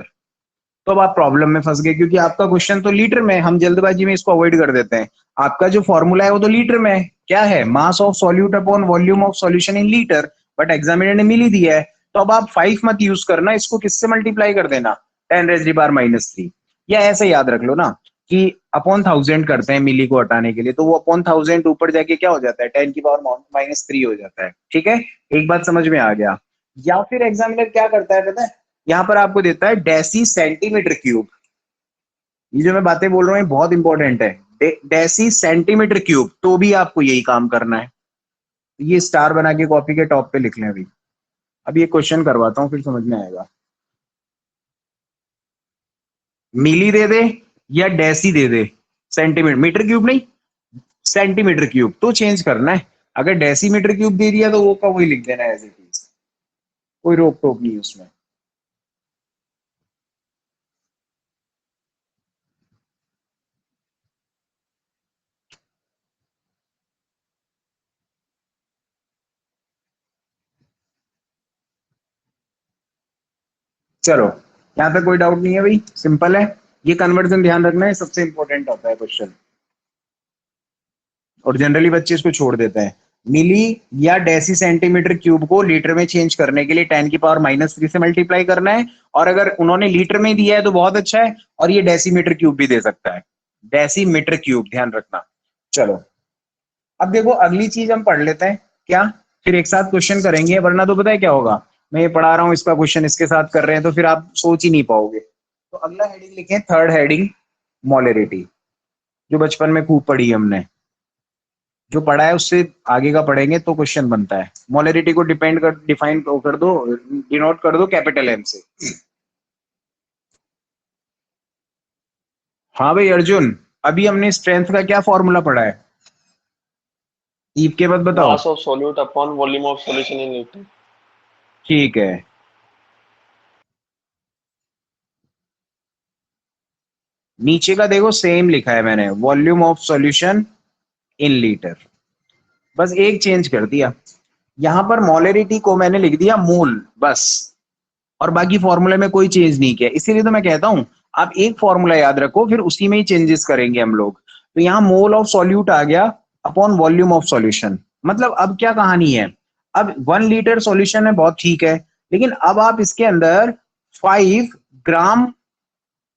तो अब आप प्रॉब्लम में फंस गए, क्योंकि आपका क्वेश्चन तो लीटर में है। हम जल्दबाजी में इसको अवॉइड कर देते हैं। आपका जो फॉर्मूला है वो तो लीटर में है। क्या है? मास of solute upon volume of solution in litre. But examiner ने मिली दिया है, तो अब आप 5 मत यूज करना, इसको किससे मल्टीप्लाई कर देना? 10⁻³ या ऐसे याद रख लो ना कि अपॉन 1000 करते हैं मिली को हटाने के लिए, तो वो अपॉन 1000 ऊपर जाके क्या हो जाता है? 10⁻³ हो जाता है। ठीक है, एक बात समझ में आ गया? या फिर एग्जामिनर क्या करता है पता है? यहाँ पर आपको देता है डेसी सेंटीमीटर क्यूब। ये जो मैं बातें बोल रहा हूँ ये बहुत इंपॉर्टेंट है। डेसी सेंटीमीटर क्यूब, तो भी आपको यही काम करना है। ये स्टार बना के कॉपी के टॉप पे लिख लें अभी। अब ये क्वेश्चन करवाता हूँ, फिर समझ में आएगा। मिली दे दे या डेसी दे दे, सेंटीमीटर, मीटर क्यूब नहीं, सेंटीमीटर क्यूब तो चेंज करना है। अगर डेसीमीटर क्यूब दे दिया तो वो का वही लिख देना है एज इट इज, कोई रोक टोक नहीं उसमें। चलो, यहाँ पे कोई डाउट नहीं है भाई, सिंपल है। ये कन्वर्जन ध्यान रखना है, सबसे इंपॉर्टेंट होता है क्वेश्चन, और जनरली बच्चे इसको छोड़ देते हैं। मिली या डेसी सेंटीमीटर क्यूब को लीटर में चेंज करने के लिए 10⁻³ से मल्टीप्लाई करना है। और अगर उन्होंने लीटर में दिया है तो बहुत अच्छा है, और ये डेसीमीटर क्यूब भी दे सकता है। डेसीमीटर क्यूब ध्यान रखना। चलो, अब देखो अगली चीज हम पढ़ लेते हैं क्या, फिर एक साथ क्वेश्चन करेंगे, वरना तो पता है क्या होगा? मैं ये पढ़ा रहा हूँ, इसका क्वेश्चन इसके साथ कर रहे हैं, तो फिर आप सोच ही नहीं पाओगे। तो अगला हेडिंग लिखें, थर्ड हेडिंग, मोलरिटी, जो बचपन में खूब पढ़ी है हमने। जो पढ़ा है उससे आगे का पढ़ेंगे तो क्वेश्चन बनता है। मोलरिटी को डिफाइन कर दो, डिनोट कर दो कैपिटल एम से। हाँ भाई अर्जुन, अभी हमने स्ट्रेंथ का क्या फॉर्मूला पढ़ा है? ईप के बाद बताओ। मास of solute upon volume of solution in litre. ठीक है, नीचे का देखो सेम लिखा है मैंने, volume of solution in litre, बस एक चेंज कर दिया। यहां पर मोलरिटी को मैंने लिख दिया मोल बस, और बाकी फॉर्मूले में कोई चेंज नहीं किया। इसीलिए तो मैं कहता हूं आप एक फॉर्मूला याद रखो, फिर उसी में ही चेंजेस करेंगे हम लोग। तो यहाँ मोल ऑफ सॉल्यूट आ गया अपॉन वॉल्यूम ऑफ सॉल्यूशन। मतलब अब क्या कहानी है? अब 1 लीटर सॉल्यूशन है, बहुत ठीक है, लेकिन अब आप इसके अंदर 5 ग्राम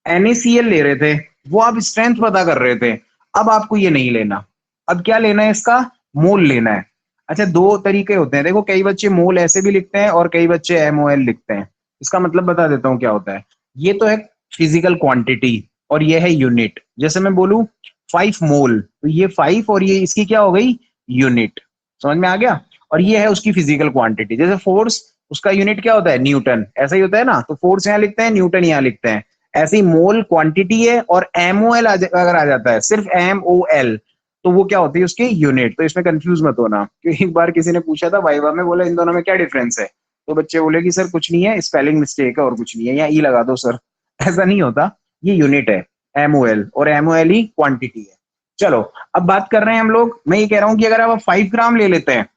NaCl ले रहे थे, वो आप स्ट्रेंथ पता कर रहे थे। अब आपको ये नहीं लेना, अब क्या लेना है? इसका मोल लेना है। अच्छा, दो तरीके होते हैं, देखो कई बच्चे मोल ऐसे भी लिखते हैं और कई बच्चे MOL लिखते हैं। इसका मतलब बता देता हूँ क्या होता है। ये तो है फिजिकल क्वांटिटी और ये है यूनिट। जैसे मैं बोलूं 5 मोल, तो ये 5 और ये इसकी क्या हो गई, यूनिट। समझ में आ गया। और ये है उसकी फिजिकल क्वांटिटी। जैसे फोर्स, उसका यूनिट क्या होता है, न्यूटन, ऐसा ही होता है ना। तो फोर्स यहाँ लिखते हैं, न्यूटन यहाँ लिखते हैं। ऐसे ही मोल क्वांटिटी है और MOL अगर आ जाता है, सिर्फ MOL, तो वो क्या होती है, उसकी यूनिट। तो इसमें कंफ्यूज मत होना, क्योंकि एक बार किसी ने पूछा था वाइवा में, बोला इन दोनों में क्या डिफरेंस है, तो बच्चे बोले कि सर कुछ नहीं है, स्पेलिंग मिस्टेक है और कुछ नहीं है, या ई लगा दो सर। ऐसा नहीं होता, ये यूनिट है MOL, और MOL ही क्वांटिटी है। चलो, अब बात कर रहे हैं हम लोग, मैं ये कह रहा हूं कि अगर आप 5 ग्राम ले लेते हैं,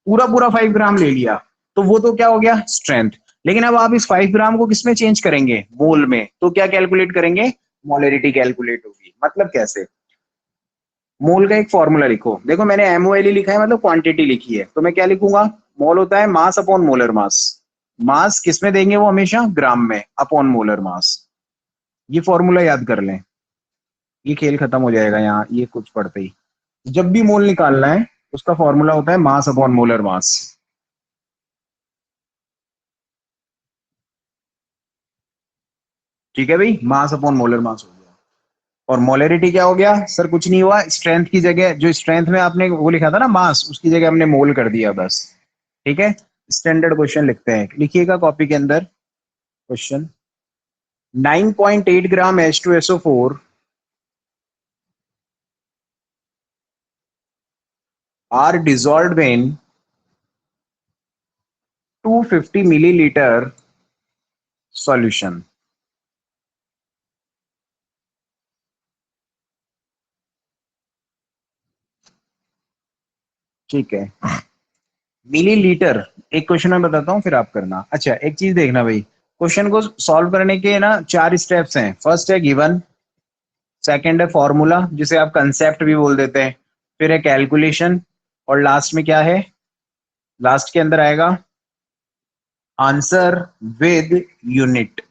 पूरा पूरा 5 ग्राम ले लिया, तो वो तो क्या हो गया, स्ट्रेंथ। लेकिन अब आप इस 5 ग्राम को किसमें चेंज करेंगे, मोल में, तो क्या कैलकुलेट करेंगे, मोलरिटी कैलकुलेट होगी। मतलब कैसे, मोल का एक फॉर्मूला लिखो। देखो मैंने MOL ही लिखा है, मतलब क्वांटिटी लिखी है, तो मैं क्या लिखूंगा, मोल होता है मास अपॉन मोलर मास। मास किसमें देंगे, वो हमेशा ग्राम में, अपॉन मोलर मास। ये फॉर्मूला याद कर लें, ये खेल खत्म हो जाएगा यहाँ, ये कुछ पढ़ते ही। जब भी मोल निकालना है, उसका फॉर्मूला होता है मास अपॉन मोलर मास। ठीक है भाई, मास अपॉन मोलर मास हो गया। और मोलरिटी क्या हो गया, सर कुछ नहीं हुआ, स्ट्रेंथ की जगह, जो स्ट्रेंथ में आपने वो लिखा था ना मास, उसकी जगह हमने मोल कर दिया बस। ठीक है, स्टैंडर्ड क्वेश्चन लिखते हैं, लिखिएगा कॉपी के अंदर question. 9.8 gram H2SO4 are dissolved in 250 milliliter solution। ठीक है, मिलीलीटर, एक क्वेश्चन में बताता हूँ फिर आप करना। अच्छा, एक चीज देखना भाई, क्वेश्चन को सॉल्व करने के ना 4 स्टेप्स हैं। फर्स्ट है गिवन, सेकंड है फॉर्मूला जिसे आप कंसेप्ट भी बोल देते हैं, फिर है कैलकुलेशन, और लास्ट में क्या है, लास्ट के अंदर आएगा आंसर विद यूनिट।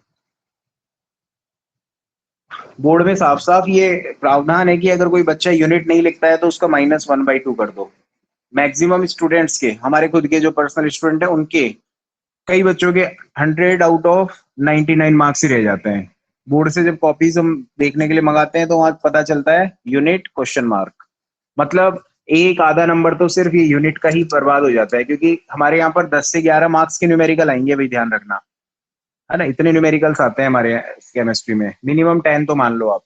बोर्ड में साफ साफ ये प्रावधान है कि अगर कोई बच्चा यूनिट नहीं लिखता है तो उसका -1/2 कर दो। मैक्सिमम स्टूडेंट्स के, हमारे खुद के जो पर्सनल स्टूडेंट है उनके, कई बच्चों के 100 आउट ऑफ 99 मार्क्स ही रह जाते हैं। बोर्ड से जब कॉपीज हम देखने के लिए मंगाते हैं तो वहां पता चलता है यूनिट क्वेश्चन मार्क। मतलब एक आधा नंबर तो सिर्फ ये यूनिट का ही बर्बाद हो जाता है, क्योंकि हमारे यहाँ पर 10 से 11 मार्क्स के न्यूमेरिकल आएंगे भाई, ध्यान रखना है ना। इतने न्यूमेरिकल्स आते हैं हमारे केमिस्ट्री में, मिनिमम 10 तो मान लो आप।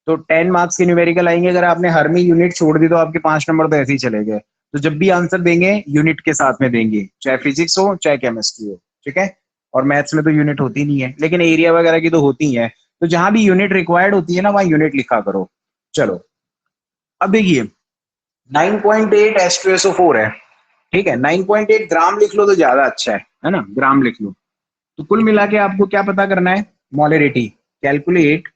तो 10 मार्क्स के न्यूमेरिकल आएंगे, अगर आपने हर में यूनिट छोड़ दी तो आपके 5 नंबर तो ऐसे ही चले गए। तो जब भी आंसर देंगे यूनिट के साथ में देंगे, चाहे फिजिक्स हो चाहे केमिस्ट्री हो। ठीक है, और मैथ्स में तो यूनिट होती नहीं है, लेकिन एरिया वगैरह की तो होती है। तो जहां भी यूनिट रिक्वायर्ड होती है ना, वहां यूनिट लिखा करो। चलो, अब देखिए 9.8 H2SO4 है। ठीक है, 9.8 ग्राम लिख लो तो ज्यादा अच्छा है ना, ग्राम लिख लो। तो कुल मिला के आपको क्या पता करना है, molarity. Calculate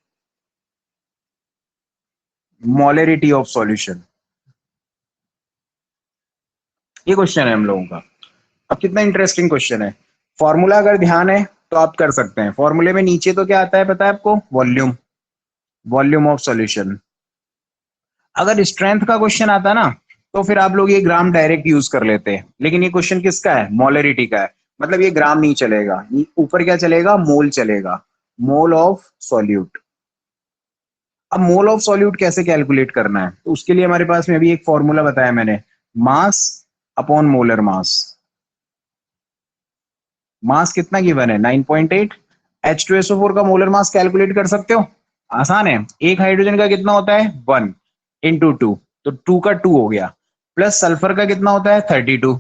molarity of solution, ये क्वेश्चन है हम लोगों का। अब कितना इंटरेस्टिंग क्वेश्चन है। फॉर्मूला अगर ध्यान है तो आप कर सकते हैं। फॉर्मूले में नीचे तो क्या आता है पता है आपको, वॉल्यूम, वॉल्यूम ऑफ सॉल्यूशन। अगर स्ट्रेंथ का क्वेश्चन आता ना, तो फिर आप लोग ये ग्राम डायरेक्ट यूज कर लेते हैं, लेकिन ये क्वेश्चन किसका है, मोलरिटी का है। मतलब ये ग्राम नहीं चलेगा, ये ऊपर क्या चलेगा, मोल चलेगा, मोल ऑफ सॉल्यूट। अब मोल ऑफ सॉल्यूट कैसे कैलकुलेट करना है, तो उसके लिए हमारे पास में अभी एक फॉर्मूला बताया मैंने, मास अपॉन मोलर मास। मास कितना गिवन है, 9.8। H2SO4 का मोलर मास कैलकुलेट कर सकते हो, आसान है। एक हाइड्रोजन का कितना होता है, 1 इंटू 2, तो 2 का 2 हो गया। प्लस सल्फर का कितना होता है, 32।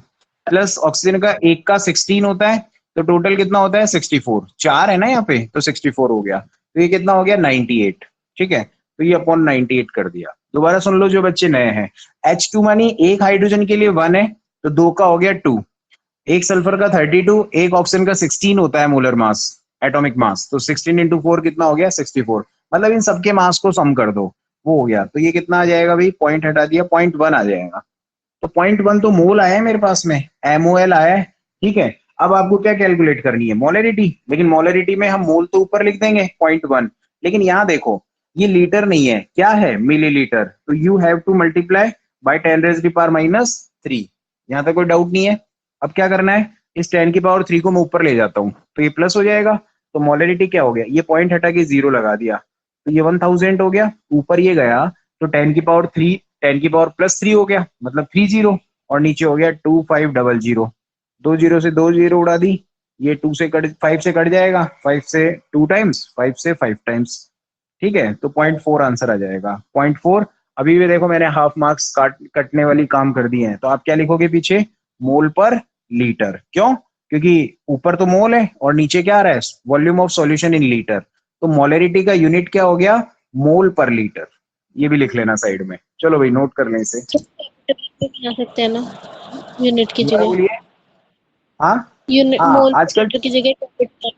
प्लस ऑक्सीजन का एक का 16 होता है, तो टोटल कितना होता है, 64। चार है ना यहाँ पे, तो 64 हो गया। तो ये कितना हो गया, 98। ठीक है, तो ये अपॉन 98 कर दिया। दोबारा सुन लो जो बच्चे नए हैं, H2 मानी एक हाइड्रोजन के लिए 1 है, तो 2 का हो गया 2। एक सल्फर का 32, एक ऑक्सीजन का 16 होता है मोलर मास, एटॉमिक मास। तो 16 इंटू 4 कितना हो गया, 64। मतलब इन सबके मास को सम कर दो, वो हो गया। तो ये कितना आ जाएगा भाई, पॉइंट हटा दिया, 0.1 आ जाएगा। तो 0.1 तो मोल आया है मेरे पास में, MOL आया है। ठीक है, अब आपको क्या कैलकुलेट करनी है, मोलरिटी। लेकिन मोलरिटी में हम मोल तो ऊपर लिख देंगे 0.1, लेकिन यहाँ देखो ये लीटर नहीं है, क्या है, मिलीलीटर। तो you have to multiply by 10⁻³ -3। यहाँ तक कोई डाउट नहीं है। अब क्या करना है, इस 10⁻³ को मैं ऊपर ले जाता हूँ तो ये प्लस हो जाएगा, तो मोलरिटी क्या हो गया, ये पॉइंट हटा के 0 लगा दिया तो ये 1000 हो गया, ऊपर ये गया तो 10⁻³ 10⁻+3 हो गया मतलब 30, और नीचे हो गया 2500, 2 0 से 2 0 उड़ा दी, ये 2 से कट 5 से कट जाएगा, 5 से 2 टाइम्स, 5 से 5 टाइम्स, ठीक है, तो 0.4 आंसर आ जाएगा 0.4। अभी भी देखो मैंने हाफ मार्क्स कटने वाली काम कर दिए हैं, तो आप क्या लिखोगे पीछे, मोल पर लीटर, क्यों, क्योंकि ऊपर तो मोल है और नीचे क्या आ रहा है, volume of solution in litre, तो मोलरिटी का यूनिट क्या हो गया, मोल पर लीटर, ये भी लिख लेना साइड में। चलो भाई नोट कर लें इसे। बना सकते हैं ना यूनिट की दोबारा जगह, बोलिए। हाँ यूनिट हाँ, मोल आजकल लीटर की जगह कैपिटल।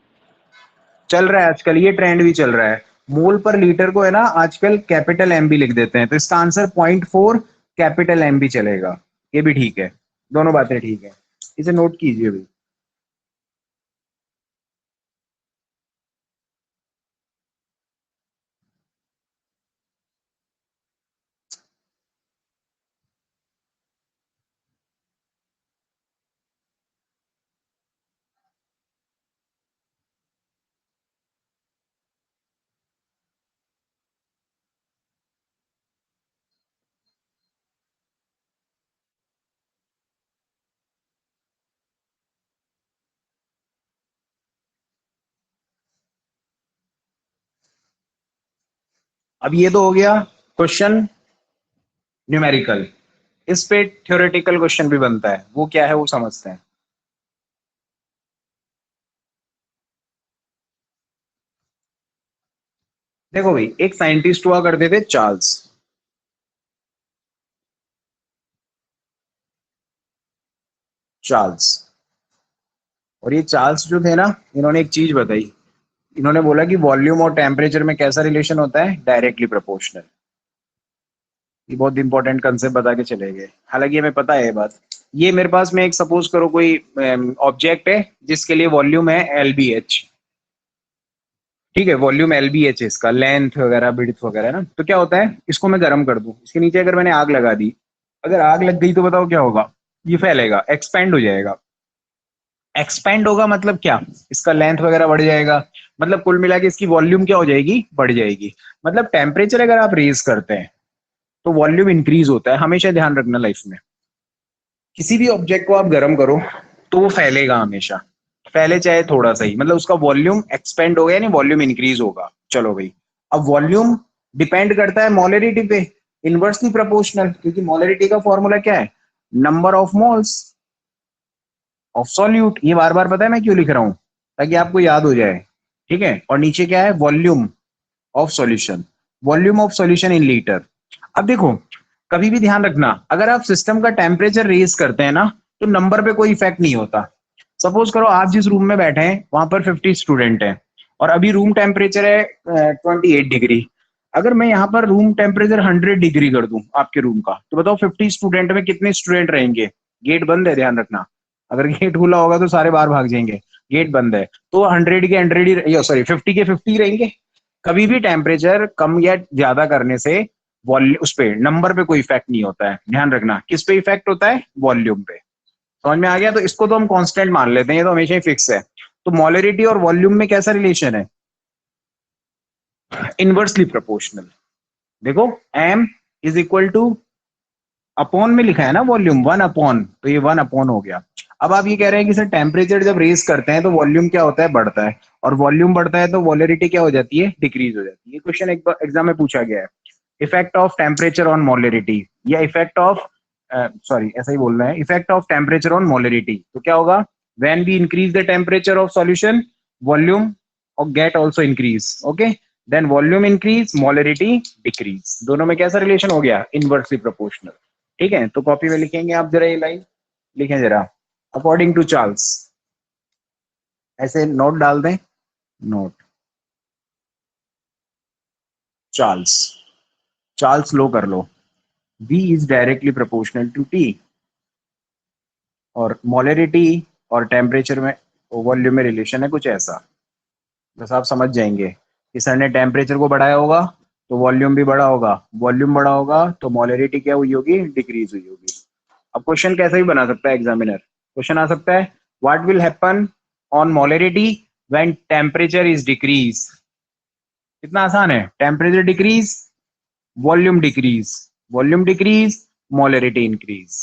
चल रहा है, आजकल ये ट्रेंड भी चल रहा है, मोल पर लीटर को है ना आजकल कैपिटल एम भी लिख देते हैं, तो इसका आंसर 0.4 कैपिटल एम भी चलेगा, ये भी ठीक है, दोनों बातें ठीक है, इसे नोट कीजिए भाई। अब ये तो हो गया क्वेश्चन न्यूमेरिकल, इस पे थ्योरेटिकल क्वेश्चन भी बनता है, वो क्या है वो समझते हैं। देखो भाई, एक साइंटिस्ट हुआ करते थे चार्ल्स, चार्ल्स, और ये चार्ल्स जो थे ना, इन्होंने एक चीज बताई, इन्होंने बोला कि वॉल्यूम और टेम्परेचर में कैसा रिलेशन होता है, डायरेक्टली प्रोपोर्शनल। ये बहुत इंपॉर्टेंट कंसेप्ट बता के चले गए, हालांकि हमें पता है ये बात। ये मेरे पास में एक सपोज करो कोई ऑब्जेक्ट है जिसके लिए वॉल्यूम है LBH, ठीक है, वॉल्यूम LBH है इसका, लेंथ वगैरह विड्थ वगैरह ना, तो क्या होता है, इसको मैं गर्म कर दूं, इसके नीचे अगर मैंने आग लगा दी, अगर आग लग गई तो बताओ क्या होगा, ये फैलेगा, एक्सपेंड हो जाएगा, एक्सपेंड होगा मतलब क्या, इसका लेंथ वगैरह बढ़ जाएगा, मतलब कुल मिला के इसकी वॉल्यूम क्या हो जाएगी, बढ़ जाएगी। मतलब टेम्परेचर अगर आप रेज करते हैं तो वॉल्यूम इंक्रीज होता है, हमेशा ध्यान रखना लाइफ में, किसी भी ऑब्जेक्ट को आप गर्म करो तो वो फैलेगा हमेशा, फैले चाहे थोड़ा सा ही, मतलब उसका वॉल्यूम एक्सपेंड होगा यानी वॉल्यूम इंक्रीज होगा। चलो भाई, अब वॉल्यूम डिपेंड करता है मोलरिटी पे, इनवर्सली प्रोपोर्शनल, क्योंकि मोलरिटी का फॉर्मूला क्या है, number of moles of solute, ये बार बार पता है मैं क्यों लिख रहा हूं, ताकि आपको याद हो जाए, ठीक है, और नीचे क्या है, volume of solution, volume of solution in litre. अब देखो, कभी भी ध्यान रखना, अगर आप सिस्टम का टेम्परेचर रेज करते हैं ना, तो नंबर पे कोई इफेक्ट नहीं होता। सपोज करो आप जिस रूम में बैठे हैं वहां पर 50 स्टूडेंट हैं, और अभी रूम टेम्परेचर है 28 डिग्री, अगर मैं यहाँ पर रूम टेम्परेचर 100 डिग्री कर दूं आपके रूम का, तो बताओ 50 स्टूडेंट में कितने स्टूडेंट रहेंगे, गेट बंद है, ध्यान रखना, अगर गेट खुला होगा तो सारे बाहर भाग जाएंगे, गेट बंद है, तो 100 के 100 ही, सॉरी 50 के 50 रहेंगे। कभी भी टेम्परेचर कम या ज्यादा करने से वॉल्यूम, उस पे नंबर पे कोई इफेक्ट नहीं होता है, ध्यान रखना, किस पे इफेक्ट होता है, वॉल्यूम पे। समझ में आ गया, तो इसको तो हम कांस्टेंट मान लेते हैं, ये तो हमेशा ही फिक्स है। तो मोलरिटी और वॉल्यूम में कैसा रिलेशन है, इनवर्सली प्रोपोर्शनल। देखो m is equal to, upon में लिखा है ना वॉल्यूम, 1/, तो ये 1/, हो गया। अब आप ये कह रहे हैं कि सर टेम्परेचर जब रेज करते हैं तो वॉल्यूम क्या होता है, बढ़ता है, और वॉल्यूम बढ़ता है तो वॉलरिटी क्या हो जाती है, डिक्रीज हो जाती है। ये क्वेश्चन एक एग्जाम में पूछा गया है, effect of temperature on molarity, या इफेक्ट ऑफ, सॉरी ऐसा ही बोल रहे हैं, effect of temperature on molarity, तो क्या होगा, when we increase the temperature of solution, volume और get also increase, okay, then volume increase, molarity decrease, दोनों में कैसा रिलेशन हो गया, इनवर्सली प्रोपोर्शनल। ठीक है, तो कॉपी में लिखेंगे आप जरा, ये लाइन लिखें जरा, अकॉर्डिंग टू चार्ल्स, ऐसे नोट डाल दें, नोट चार्ल्स, चार्ल्स लो कर लो, V is directly proportional to T, और मोलरिटी और टेम्परेचर में, वॉल्यूम में रिलेशन है कुछ ऐसा, बस आप समझ जाएंगे कि सर ने टेम्परेचर को बढ़ाया होगा तो वॉल्यूम भी बढ़ा होगा, वॉल्यूम बढ़ा होगा तो मोलरिटी क्या हुई होगी, डिक्रीज हुई होगी। अब क्वेश्चन कैसे भी बना सकता है एग्जामिनर। क्वेश्चन आ सकता है what will happen on molarity when temperature is decrease. कितना आसान है, temperature decrease, volume decrease, volume decrease, molarity increase.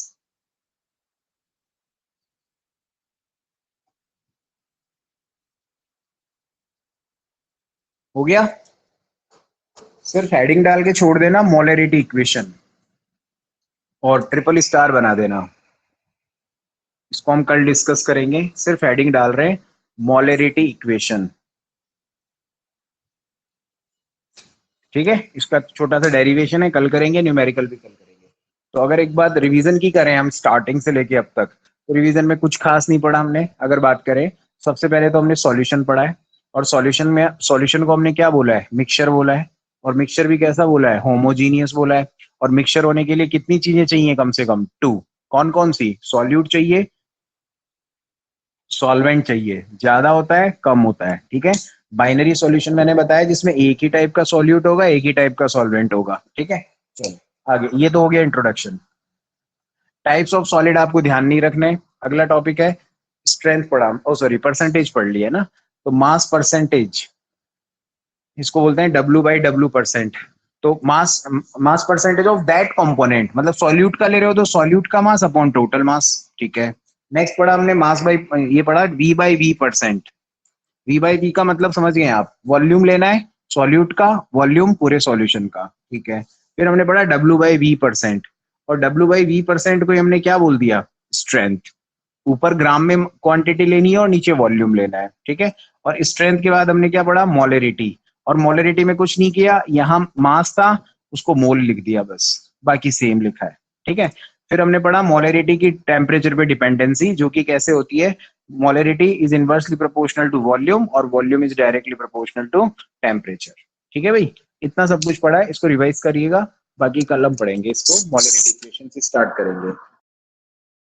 हो गया, सिर्फ हेडिंग डाल के छोड़ देना मोलरिटी इक्वेशन और ट्रिपल स्टार बना देना। इसको हम कल डिस्कस करेंगे। सिर्फ हेडिंग डाल रहे हैं मोलरिटी इक्वेशन, ठीक है। इसका छोटा सा डेरिवेशन है, कल करेंगे, न्यूमेरिकल भी कल करेंगे। तो अगर एक बात रिवीजन की करें हम स्टार्टिंग से लेके अब तक, तो रिवीजन में कुछ खास नहीं पढ़ा हमने। अगर बात करें सबसे पहले तो हमने सॉल्यूशन पढ़ा है, और सॉल्यूशन में सॉल्यूशन को हमने क्या बोला है, मिक्सचर बोला है। और मिक्सचर भी कैसा बोला है, होमोजीनियस बोला है। और मिक्सचर होने के लिए कितनी चीजें चाहिए, कम से कम 2। कौन कौन सी, सॉल्यूट चाहिए, सॉल्वेंट चाहिए, ज्यादा होता है कम होता है, ठीक है। बाइनरी सॉल्यूशन मैंने बताया जिसमें एक ही टाइप का सॉल्यूट होगा, एक ही टाइप का सॉल्वेंट होगा, ठीक है। चलो आगे, ये तो हो गया इंट्रोडक्शन। टाइप्स ऑफ सॉलिड आपको ध्यान नहीं रखने। अगला टॉपिक है स्ट्रेंथ पढ़ा, ओ सॉरी परसेंटेज पढ़ लिया ना। तो मास परसेंटेज, इसको बोलते हैं W/W%। तो mass mass percentage of that component, मतलब सॉल्यूट का ले रहे हो तो सॉल्यूट का मास अपॉन टोटल मास, ठीक है। नेक्स्ट पढ़ा हमने मास बाई, ये पढ़ा V/V%। V/V का मतलब समझ गए आप, वॉल्यूम लेना है सॉल्यूट का, वॉल्यूम पूरे सॉल्यूशन का, ठीक है। फिर हमने पढ़ा W/V%, और W/V% को हमने क्या बोल दिया, स्ट्रेंथ। ऊपर ग्राम में क्वांटिटी लेनी है और नीचे वॉल्यूम लेना है, ठीक है। और स्ट्रेंथ के बाद हमने क्या पढ़ा, मोलरिटी। और मोलरिटी में कुछ नहीं किया, यहाँ मास था उसको मोल लिख दिया बस, बाकी सेम लिखा है, ठीक है। फिर हमने पढ़ा मोलरिटी की टेम्परेचर पे डिपेंडेंसी, जो कि कैसे होती है, molarity is inversely proportional to volume और volume is directly proportional to temperature, ठीक है भाई। इतना सब कुछ पढ़ा है, इसको रिवाइज करिएगा। बाकी कल हम पढ़ेंगे, इसको मोलरिटी इक्वेशन से स्टार्ट करेंगे।